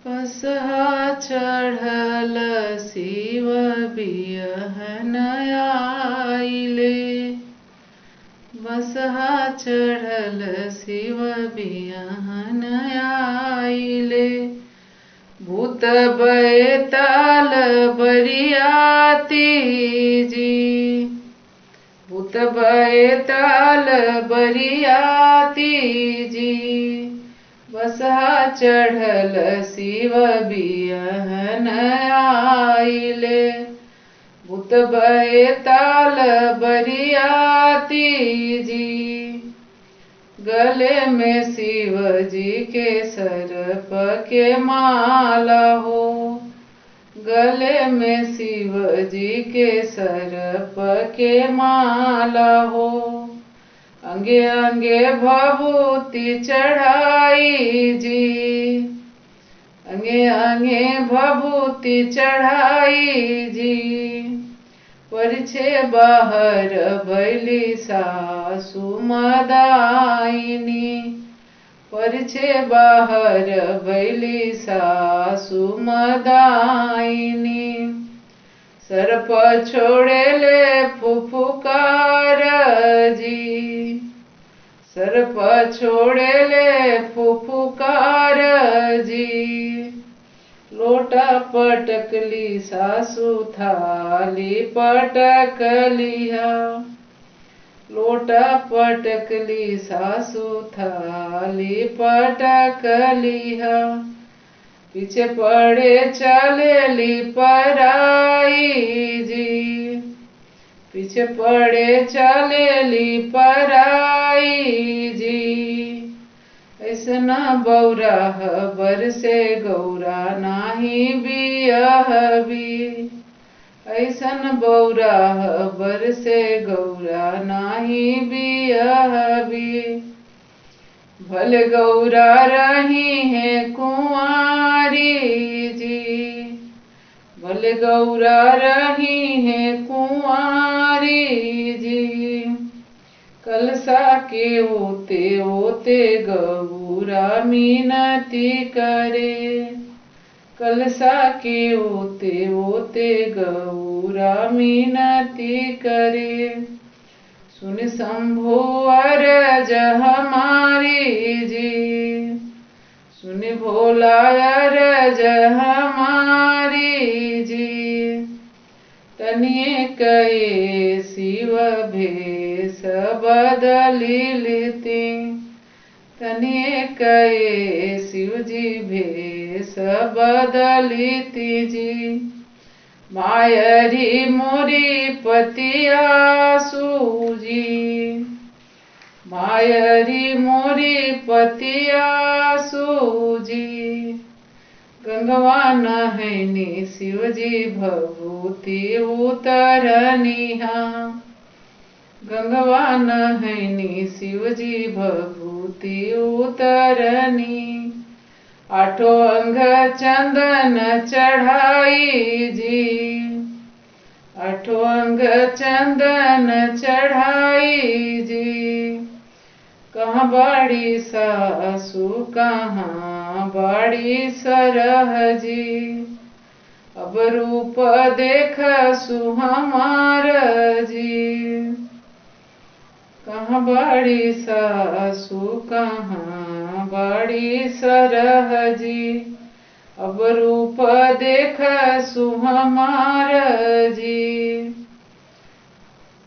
बसहा चढ़ल शिव बियहन आइले। बसहा चढ़ल शिव बियहन आइले। भूत बैताल बरियाती जी। भूत बैताल बरियाती जी। बसहा चढ़ल शिव बियहन आइले। भूत बैताल बरियाती जी। गले में शिव जी के सर्प के माला हो। गले में शिव जी के सर्प के माला हो। अंगे अंगे भभूति चढ़ाई जी। अंगे अंगे भभूति चढ़ाई जी। परिछे बाहर भैली सासु मदायिनी। परिछे बाहर भैली सासु मदायिनी। सर्प छोड़ेले फुफुकार जी। सर्प छोड़ेले फुफुकार जी। लोटा पटकली सासु थाली पटकलिया। लोटा पटकली सासु थाली पटकलिया। पीछे पड़े चलेली पराई जी। पीछे पड़े चलेली पराई जी। ऐसना बौरा बरसे गौरा नाही बियहबी। ऐसन बौरा बरसे गौरा नाही बियहबी। भले गौरा रही है कुंवारी जी। भले गौरा रही है कुंवारी जी। कलसा के ओते ओते गौरा मिनती करे। कलसा के ओते ओते गौरा मिनती करे। सुन शंभु अरज हमारी जी। सुन भोला अरज हमारी जी। तनिए कहे शिव भेष बदली लेते। तनिए कहे शिव जी भेष बदलीती जी। मायरी मोरी पतियासु जी। मायरी मोरी पतियासु जी। गंगवा नहैनी शिव जी भभूति उतरनिहा। गंगवा नहैनी शिव जी भभूति उतरनी। आठों अंग चंदन चढ़ाई जी। आठों अंग चंदन चढ़ाई जी। कहाँ बाड़ी सासु कहाँ बाड़ी सरह जी। अब रूप देख सुहमार जी। कहाँ बाड़ी सासु कहाँ बाड़ी सरह जी। अब रूप देख सुहमार जी।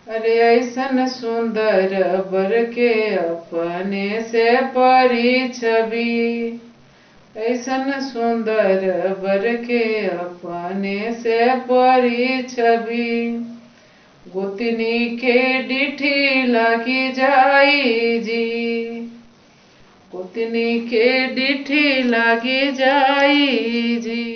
अरे ऐसन सुंदर बर के अपने से परी छवि। ऐसन सुंदर बर के अपने से परी छवि। गोतनी के डिठी लागी जाई जी। गोतनी के डिठी लागी जाई जी।